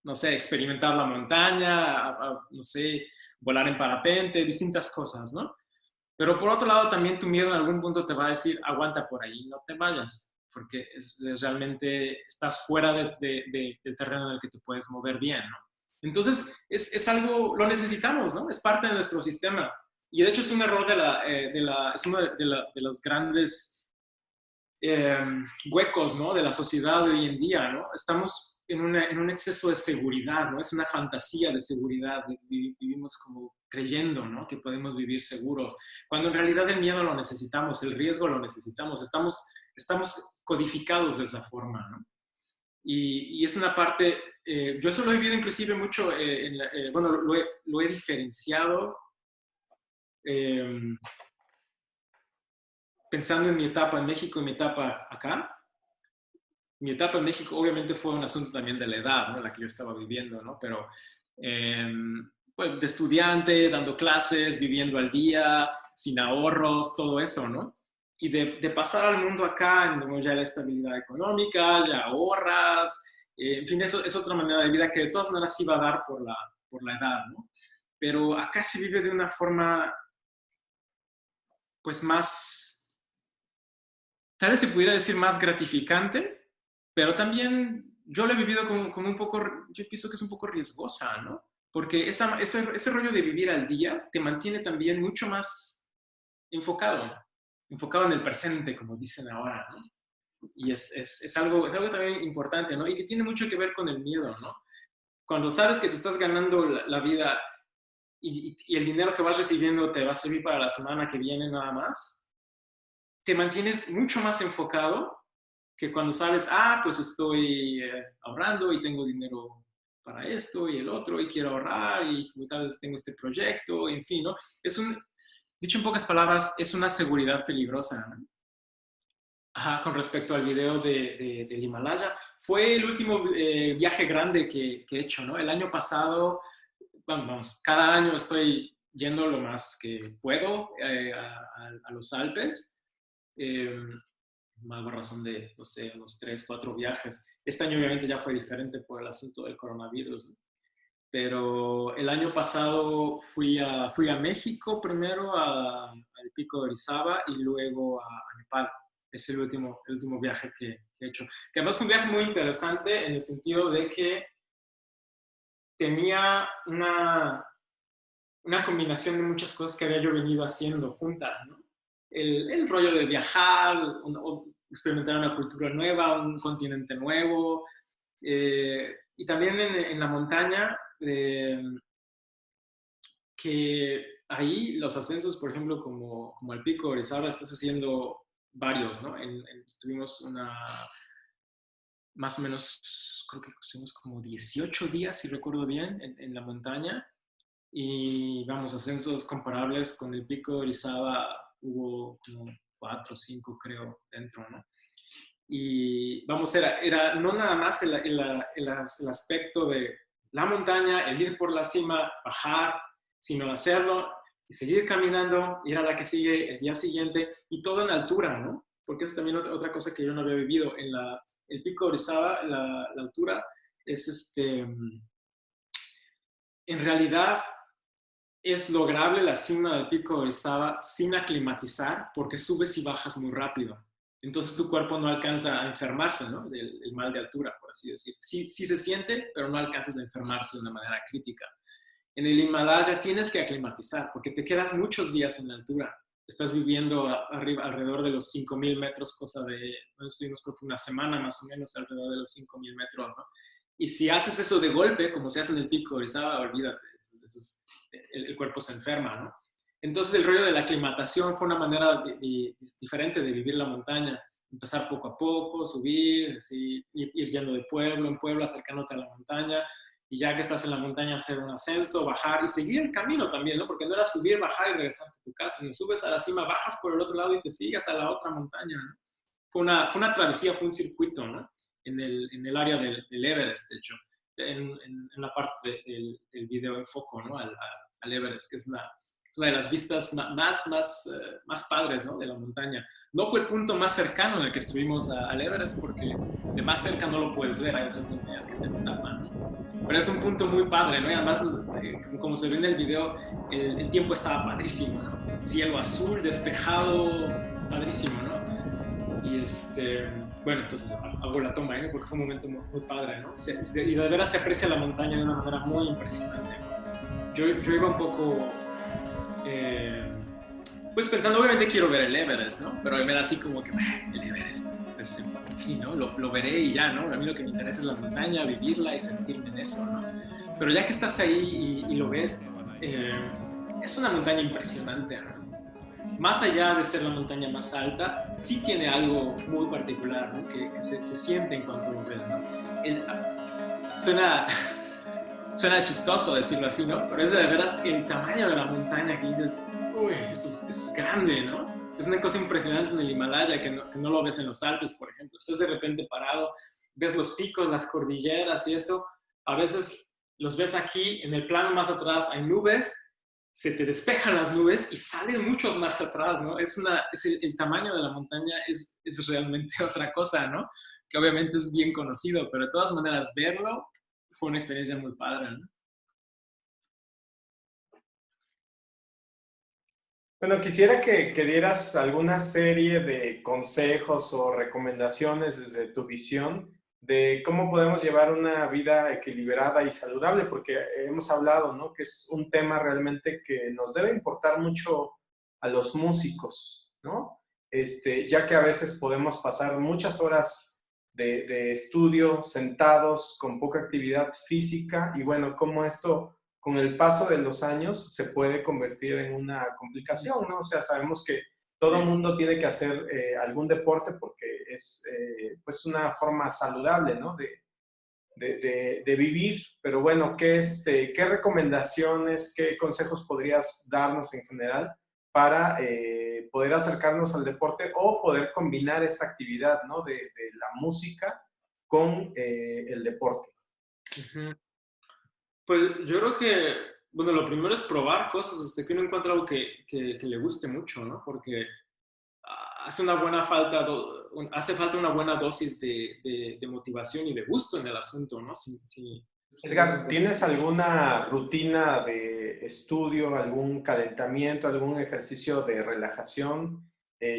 no sé, experimentar la montaña, no sé, volar en parapente, distintas cosas, ¿no? Pero por otro lado, también tu miedo en algún punto te va a decir, aguanta por ahí, no te vayas, porque realmente estás fuera del terreno en el que te puedes mover bien, ¿no? Entonces, es algo, lo necesitamos, ¿no? Es parte de nuestro sistema. Y de hecho es un error es uno de los grandes huecos, ¿no? De la sociedad de hoy en día, ¿no? Estamos en un exceso de seguridad, ¿no? Es una fantasía de seguridad, vivimos como creyendo, ¿no? Que podemos vivir seguros, cuando en realidad el miedo lo necesitamos, el riesgo lo necesitamos, estamos codificados de esa forma, ¿no? Y es una parte, yo eso lo he vivido inclusive mucho, bueno, lo he diferenciado eh, pensando en mi etapa en México y mi etapa acá. Mi etapa en México obviamente fue un asunto también de la edad, ¿no? La que yo estaba viviendo, ¿no? Pero eh, pues, de estudiante, dando clases, viviendo al día, sin ahorros, todo eso, ¿no? Y de pasar al mundo acá, en donde ya la estabilidad económica, ya ahorras, en fin, eso es otra manera de vida que de todas maneras sí va a dar por la edad, ¿no? Pero acá se vive de una forma, pues más, tal vez se pudiera decir más gratificante, pero también yo lo he vivido como un poco, yo pienso que es un poco riesgosa, ¿no? Porque ese rollo de vivir al día te mantiene también mucho más enfocado en el presente, como dicen ahora, ¿no? Y es algo también importante, ¿no? Y que tiene mucho que ver con el miedo, ¿no? Cuando sabes que te estás ganando la vida y el dinero que vas recibiendo te va a servir para la semana que viene nada más, te mantienes mucho más enfocado que cuando sabes, pues estoy ahorrando y tengo dinero para esto y el otro y quiero ahorrar y tal vez tengo este proyecto, en fin, ¿no? Dicho en pocas palabras, es una seguridad peligrosa, ¿no? Ajá, con respecto al video del Himalaya, fue el último viaje grande que he hecho, ¿no? El año pasado, vamos, cada año estoy yendo lo más que puedo a los Alpes. Eh, más razón de, no sé, unos 3, 4 viajes. Este año obviamente ya fue diferente por el asunto del coronavirus, ¿no? Pero el año pasado fui a México primero, al Pico de Orizaba y luego a Nepal. Es el último viaje que he hecho. Que además fue un viaje muy interesante en el sentido de que tenía una combinación de muchas cosas que había yo venido haciendo juntas, ¿no? El rollo de viajar, experimentar una cultura nueva, un continente nuevo, y también en la montaña, que ahí los ascensos, por ejemplo, como el Pico de Orizaba, estás haciendo varios, ¿no? Estuvimos más o menos, creo que estuvimos como 18 días, si recuerdo bien, en la montaña, y vamos, ascensos comparables con el Pico de Orizaba hubo como 4 o 5 creo dentro, ¿no? Y vamos, era no nada más el aspecto de la montaña, el ir por la cima, bajar, sino hacerlo y seguir caminando, ir a la que sigue el día siguiente y todo en altura, ¿no? Porque es también otra cosa que yo no había vivido. El Pico de Orizaba, la altura, es en realidad es lograble la cima del Pico de Orizaba sin aclimatizar porque subes y bajas muy rápido. Entonces tu cuerpo no alcanza a enfermarse, ¿no? Del mal de altura, por así decir. Sí, sí se siente, pero no alcanzas a enfermarte de una manera crítica. En el Himalaya tienes que aclimatizar porque te quedas muchos días en la altura. Estás viviendo arriba, alrededor de los 5,000 metros, estuvimos creo que una semana más o menos alrededor de los 5,000 metros, ¿no? Y si haces eso de golpe, como se hace en el Pico de Orizaba, olvídate, el cuerpo se enferma, ¿no? Entonces el rollo de la aclimatación fue una manera diferente de vivir la montaña, empezar poco a poco, subir, así, ir yendo de pueblo en pueblo, acercándote a la montaña, y ya que estás en la montaña hacer un ascenso, bajar y seguir el camino también, ¿no? Porque no era subir, bajar y regresarte a tu casa, no subes a la cima, bajas por el otro lado y te sigues a la otra montaña, ¿no? Fue una travesía, fue un circuito, ¿no? En el área del Everest, de hecho, en la parte del video enfoco, ¿no? Al Everest, que es una de las vistas más padres, ¿no? De la montaña. No fue el punto más cercano en el que estuvimos al Everest, porque de más cerca no lo puedes ver, hay otras montañas que te tapan, ¿no? Pero es un punto muy padre, ¿no? Y además, como se ve en el video, el tiempo estaba padrísimo, ¿no? Cielo azul, despejado, padrísimo, ¿no? Y bueno, entonces hago la toma, ¿no? Porque fue un momento muy padre, ¿no? Y de veras se aprecia la montaña de una manera muy impresionante, ¿no? Yo iba un poco, pues pensando, obviamente quiero ver el Everest, ¿no? Pero me da así como que, el Everest, pues aquí, ¿no? Lo veré y ya, ¿no? A mí lo que me interesa es la montaña, vivirla y sentirme en eso, ¿no? Pero ya que estás ahí y lo ves, es una montaña impresionante, ¿no? Más allá de ser la montaña más alta, sí tiene algo muy particular, ¿no? Que se siente en cuanto lo ves, ¿no? Suena chistoso decirlo así, ¿no? Pero es de veras el tamaño de la montaña que dices, uy, eso es grande, ¿no? Es una cosa impresionante en el Himalaya que no lo ves en los Alpes, por ejemplo. Estás de repente parado, ves los picos, las cordilleras y eso. A veces los ves aquí, en el plano más atrás hay nubes, se te despejan las nubes y salen muchos más atrás, ¿no? El tamaño de la montaña es realmente otra cosa, ¿no? Que obviamente es bien conocido, pero de todas maneras verlo fue una experiencia muy padre, ¿no? Bueno, quisiera que dieras alguna serie de consejos o recomendaciones desde tu visión de cómo podemos llevar una vida equilibrada y saludable, porque hemos hablado, ¿no? Que es un tema realmente que nos debe importar mucho a los músicos, ¿no? Ya que a veces podemos pasar muchas horas de estudio sentados con poca actividad física y bueno, cómo esto con el paso de los años se puede convertir en una complicación, ¿no? O sea, sabemos que todo el mundo tiene que hacer algún deporte porque es pues una forma saludable, ¿no? De vivir, pero bueno, ¿qué recomendaciones, qué consejos podrías darnos en general para poder acercarnos al deporte o poder combinar esta actividad, ¿no? De la música con el deporte? Uh-huh. Pues yo creo que, bueno, lo primero es probar cosas hasta que uno encuentra algo que le guste mucho, ¿no? Porque hace falta una buena dosis de motivación y de gusto en el asunto, ¿no? Edgar, ¿tienes alguna rutina de estudio, algún calentamiento, algún ejercicio de relajación,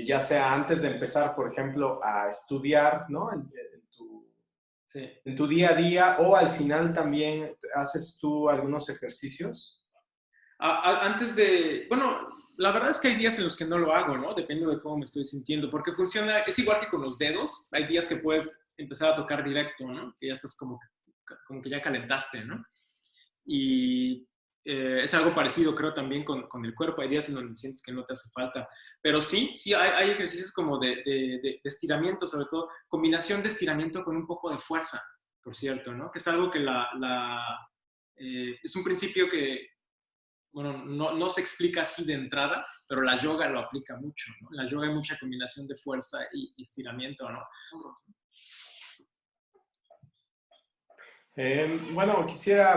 ya sea antes de empezar, por ejemplo, a estudiar, ¿no? Sí. En tu día a día o al final también haces tú algunos ejercicios? Bueno, la verdad es que hay días en los que no lo hago, ¿no? Depende de cómo me estoy sintiendo, porque funciona, es igual que con los dedos, hay días que puedes empezar a tocar directo, ¿no? Que ya estás como que ya calentaste, ¿no? Y es algo parecido, creo, también con el cuerpo. Hay días en donde sientes que no te hace falta. Pero sí, hay ejercicios como de estiramiento, sobre todo, combinación de estiramiento con un poco de fuerza, por cierto, ¿no? Que es algo que es un principio que, bueno, no se explica así de entrada, pero la yoga lo aplica mucho, ¿no? En la yoga hay mucha combinación de fuerza y estiramiento, ¿no? Bueno,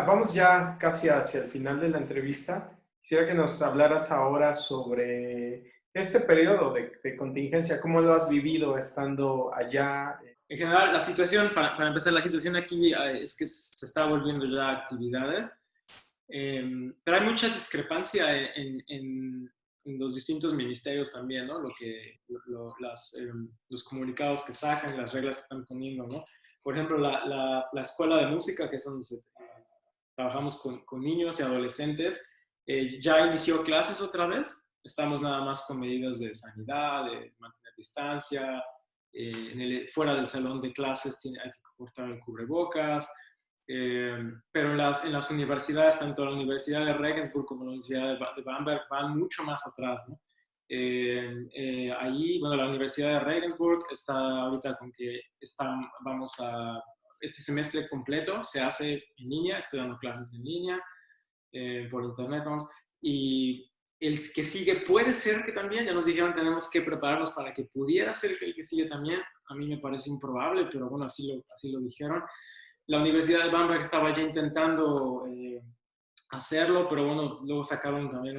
vamos ya casi hacia el final de la entrevista. Quisiera que nos hablaras ahora sobre este periodo de contingencia, cómo lo has vivido estando allá. En general, la situación, para empezar, la situación aquí es que se está volviendo ya actividades, pero hay mucha discrepancia en los distintos ministerios también, ¿no? Los comunicados que sacan, las reglas que están poniendo, ¿no? Por ejemplo, la escuela de música, que es donde trabajamos con niños y adolescentes, ya inició clases otra vez. Estamos nada más con medidas de sanidad, de mantener distancia. Fuera del salón de clases hay que cortar el cubrebocas. Pero en las universidades, tanto la Universidad de Regensburg como la Universidad de Bamberg, van mucho más atrás, ¿no? Allí, bueno, la Universidad de Regensburg está ahorita con que vamos a, este semestre completo se hace en línea, estoy dando clases en línea, por internet, vamos, y el que sigue puede ser que también, ya nos dijeron, tenemos que prepararnos para que pudiera ser el que sigue también, a mí me parece improbable, pero bueno, así lo dijeron. La Universidad de Bamberg estaba ya intentando hacerlo, pero bueno, luego sacaron también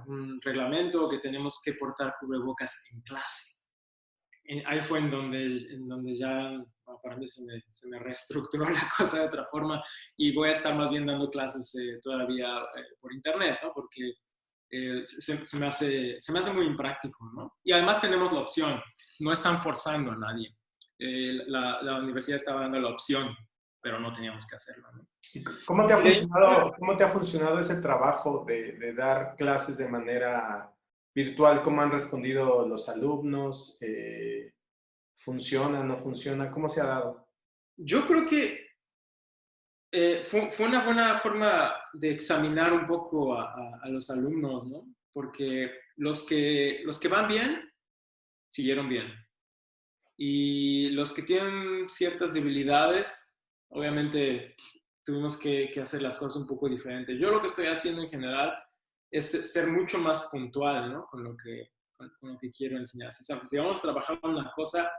un reglamento que tenemos que portar cubrebocas en clase. Ahí fue en donde ya para mí se me reestructuró la cosa de otra forma y voy a estar más bien dando clases todavía por internet, ¿no? Porque se me hace muy impráctico, ¿no? Y además tenemos la opción, no están forzando a nadie. La universidad estaba dando la opción, pero no teníamos que hacerlo, ¿no? ¿Y cómo te ha funcionado ese trabajo de dar clases de manera virtual? ¿Cómo han respondido los alumnos? ¿Funciona, no funciona? ¿Cómo se ha dado? Yo creo que fue una buena forma de examinar un poco a los alumnos, ¿no? Porque los que van bien, siguieron bien. Y los que tienen ciertas debilidades, obviamente tuvimos que hacer las cosas un poco diferentes. Yo lo que estoy haciendo en general es ser mucho más puntual, ¿no? Con lo que quiero enseñar. Si vamos a trabajar una cosa,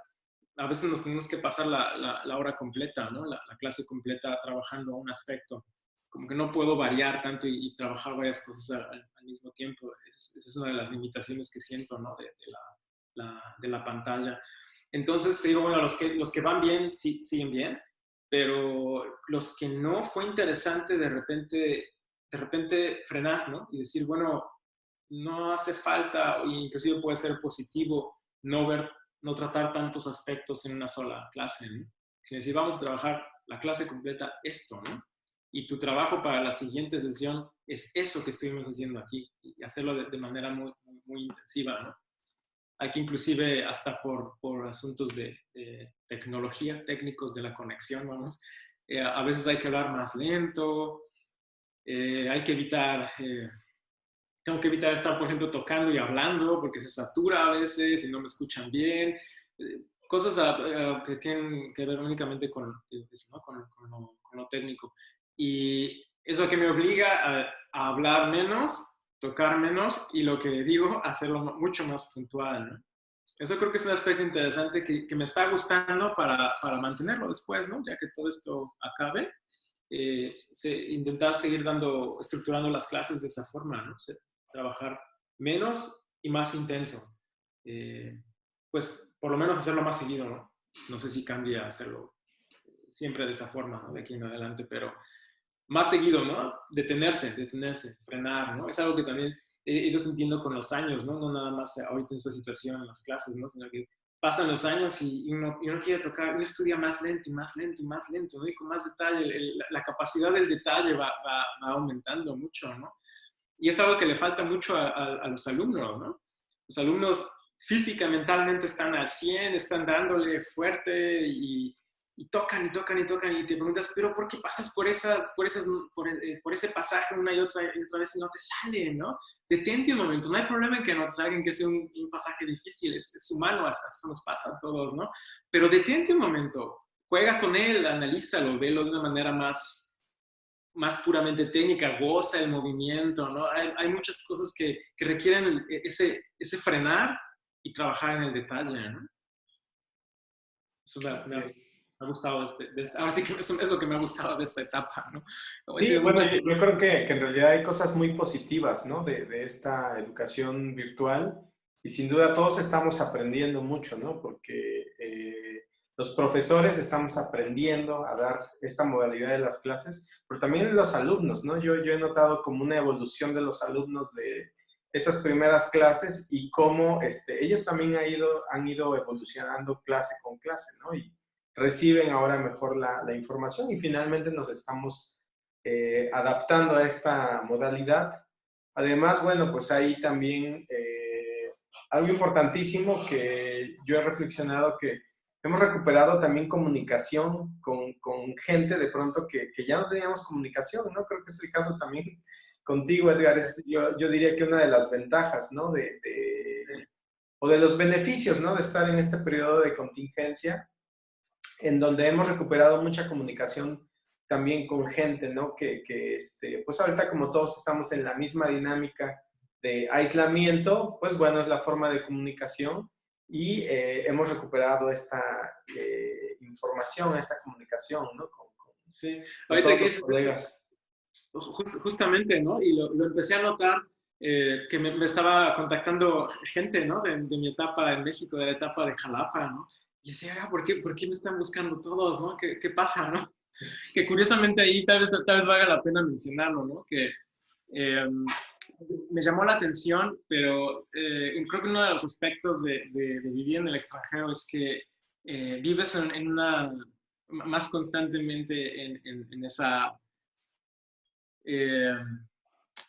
a veces nos tenemos que pasar la hora completa, ¿no? La clase completa trabajando un aspecto. Como que no puedo variar tanto y trabajar varias cosas al mismo tiempo. Esa es una de las limitaciones que siento, ¿no? De la pantalla. Entonces, te digo, bueno, los que van bien, sí, siguen bien, pero los que no fue interesante de repente frenar, ¿no? Y decir, bueno, no hace falta, inclusive puede ser positivo, no tratar tantos aspectos en una sola clase, ¿no? Si decir, vamos a trabajar la clase completa, esto, ¿no? Y tu trabajo para la siguiente sesión es eso que estuvimos haciendo aquí, y hacerlo de manera muy intensiva, ¿no? Aquí inclusive hasta por asuntos de tecnología, técnicos de la conexión, vamos, a veces hay que hablar más lento, hay que evitar, tengo que evitar estar, por ejemplo, tocando y hablando porque se satura a veces y no me escuchan bien, cosas que tienen que ver únicamente con, eso, ¿no? Con lo técnico. Y eso que me obliga a hablar menos, tocar menos y lo que digo, hacerlo mucho más puntual, ¿no? Eso creo que es un aspecto interesante que me está gustando para mantenerlo después, ¿no? Ya que todo esto acabe, intentar seguir estructurando las clases de esa forma, ¿no? Trabajar menos y más intenso. Pues por lo menos hacerlo más seguido, ¿no? No sé si cambia hacerlo siempre de esa forma, ¿no? De aquí en adelante, pero más seguido, ¿no? Detenerse, frenar, ¿no? Es algo que también he ido sintiendo con los años, ¿no? No nada más ahorita en esta situación en las clases, ¿no? Sino que pasan los años y uno quiere tocar, uno estudia más lento y más lento y más lento, ¿no? Y con más detalle, la capacidad del detalle va aumentando mucho, ¿no? Y es algo que le falta mucho a los alumnos, ¿no? Los alumnos física, mentalmente están al 100, están dándole fuerte y tocan y tocan y tocan y te preguntas, pero ¿por qué pasas por ese pasaje una y otra vez y no te sale, ¿no? Detente un momento, no hay problema en que no te salga, que sea un pasaje difícil, es humano, eso nos pasa a todos, ¿no? Pero detente un momento, juega con él, analízalo, velo de una manera más puramente técnica, goza el movimiento, ¿no? Hay muchas cosas que requieren ese frenar y trabajar en el detalle, ¿no? Eso me ha gustado, ahora sí que eso es lo que me ha gustado de esta etapa, ¿no? Sí, bueno, yo creo que en realidad hay cosas muy positivas, ¿no? De esta educación virtual y sin duda todos estamos aprendiendo mucho, ¿no? Porque los profesores estamos aprendiendo a dar esta modalidad de las clases, pero también los alumnos, ¿no? Yo he notado como una evolución de los alumnos de esas primeras clases y cómo ellos también han ido evolucionando clase con clase, ¿no? Y reciben ahora mejor la información y finalmente nos estamos adaptando a esta modalidad. Además, bueno, pues ahí también algo importantísimo que yo he reflexionado que hemos recuperado también comunicación con gente de pronto que ya no teníamos comunicación, ¿no? Creo que es el caso también contigo, Edgar, yo diría que una de las ventajas, ¿no? O de los beneficios, ¿no? De estar en este periodo de contingencia, en donde hemos recuperado mucha comunicación también con gente, ¿no? Pues ahorita como todos estamos en la misma dinámica de aislamiento, pues bueno, es la forma de comunicación y hemos recuperado esta información, esta comunicación, ¿no? Sí, con ahorita todos que los colegas. justamente, ¿no? Y lo empecé a notar que me estaba contactando gente, ¿no? De mi etapa en México, de la etapa de Jalapa, ¿no? Y decía, por qué me están buscando todos, ¿no? ¿Qué pasa, no? Que curiosamente ahí tal vez valga la pena mencionarlo, ¿no? Que me llamó la atención, pero creo que uno de los aspectos de vivir en el extranjero es que vives más constantemente en esa eh,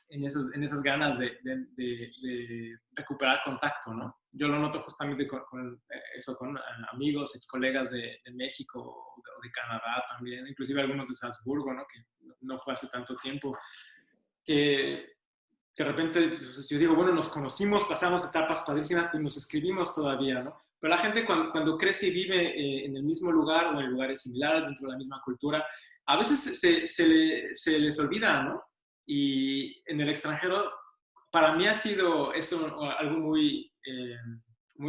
en esas ganas de recuperar contacto, ¿no? Yo lo noto justamente con eso, con amigos, ex colegas de México o de Canadá también, inclusive algunos de Salzburgo, ¿no? Que no fue hace tanto tiempo, que de repente pues, yo digo, bueno, nos conocimos, pasamos etapas padrísimas, pues nos escribimos todavía, ¿no? Pero la gente cuando crece y vive en el mismo lugar o en lugares similares dentro de la misma cultura, a veces se les olvida, ¿no? Y en el extranjero, para mí ha sido eso algo muy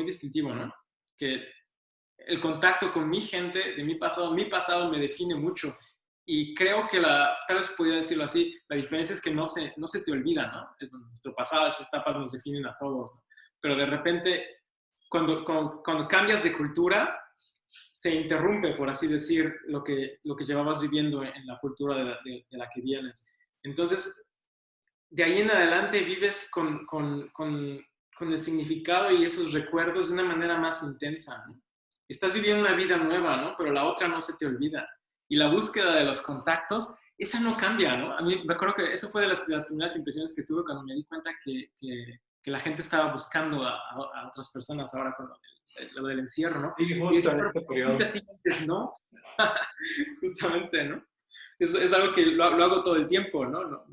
distintivo, ¿no? Que el contacto con mi gente de mi pasado me define mucho. Y creo que tal vez podría decirlo así, la diferencia es que no se te olvida, ¿no? Nuestro pasado, esas etapas nos definen a todos, ¿no? Pero de repente, cuando cambias de cultura, se interrumpe, por así decir, lo que llevabas viviendo en la cultura de la que vienes. Entonces, de ahí en adelante vives con el significado y esos recuerdos de una manera más intensa, ¿no? Estás viviendo una vida nueva, ¿no? Pero la otra no se te olvida. Y la búsqueda de los contactos, esa no cambia, ¿no? A mí me acuerdo que eso fue de las primeras impresiones que tuve cuando me di cuenta que la gente estaba buscando a otras personas ahora con lo del encierro, ¿no? Sí, Y justo decía, en pero este ¿por periodo. qué antes no? Justamente, ¿no? Eso es algo que lo hago todo el tiempo, ¿no?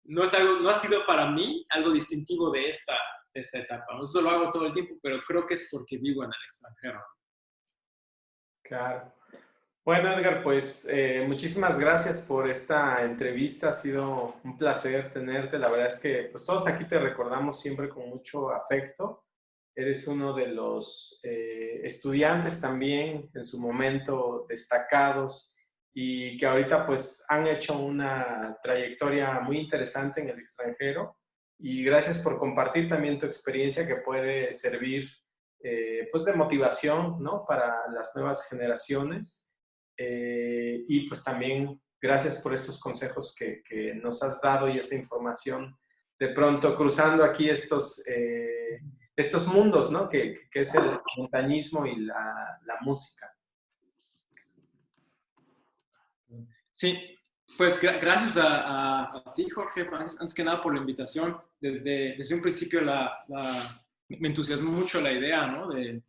No ha sido para mí algo distintivo de esta etapa, ¿no? Eso lo hago todo el tiempo, pero creo que es porque vivo en el extranjero. Claro. Bueno, Edgar, pues muchísimas gracias por esta entrevista. Ha sido un placer tenerte. La verdad es que pues, todos aquí te recordamos siempre con mucho afecto. Eres uno de los estudiantes también en su momento destacados y que ahorita pues han hecho una trayectoria muy interesante en el extranjero. Y gracias por compartir también tu experiencia que puede servir pues de motivación, ¿no? Para las nuevas generaciones. Y pues también gracias por estos consejos que nos has dado y esta información de pronto cruzando aquí estos mundos, ¿no? Que es el montañismo y la música. Sí, pues gracias a ti, Jorge, antes que nada por la invitación. Desde un principio me entusiasmó mucho la idea, ¿no? De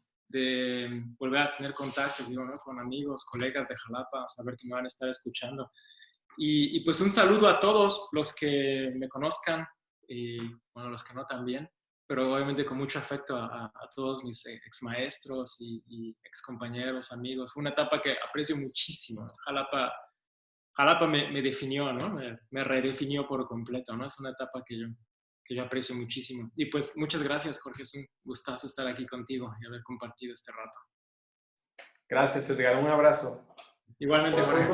volver a tener contacto, digo, ¿no? Con amigos, colegas de Jalapa, saber que me van a estar escuchando. Y pues un saludo a todos los que me conozcan y, bueno, los que no también, pero obviamente con mucho afecto a todos mis ex maestros y ex compañeros, amigos. Fue una etapa que aprecio muchísimo. Jalapa me definió, ¿no? Me redefinió por completo, ¿no? Es una etapa que yo aprecio muchísimo. Y pues muchas gracias, Jorge. Es un gustazo estar aquí contigo y haber compartido este rato. Gracias, Edgar. Un abrazo. Igualmente, Jorge.